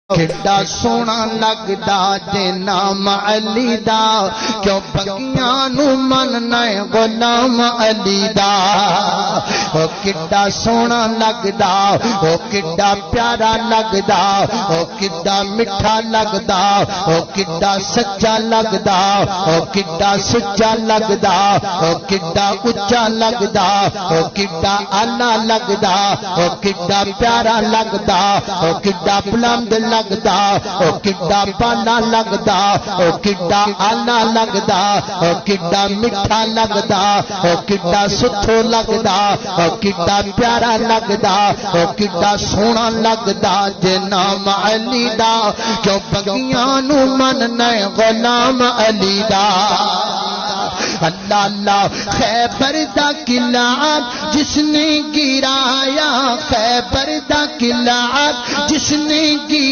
کڈا سونا لگدا جے نام علی دا کیوں بگیاں نو مننا ہے غلام علی دا او کڈا سونا لگدا او کڈا پیارا لگدا او کڈا میٹھا لگدا او کڈا سچا لگدا او کڈا سچا لگدا او کڈا اونچا لگدا او کڈا اعلی لگدا او کڈا پیارا لگدا او کڈا بلند لگدا او کڈا بالا لگدا او کڈا آلہ لگدا او کڈا میٹھا لگدا او کڈا سٹھو لگدا او کڈا پیارا لگدا او کڈا سونا لگدا جے نام علی دا کیوں بگیاں نو مننا ہے غلام علی دا اللہ اللہ خیبر دا قلعہ جس نے گرایا خیبر دا قلعہ جس نے گرایا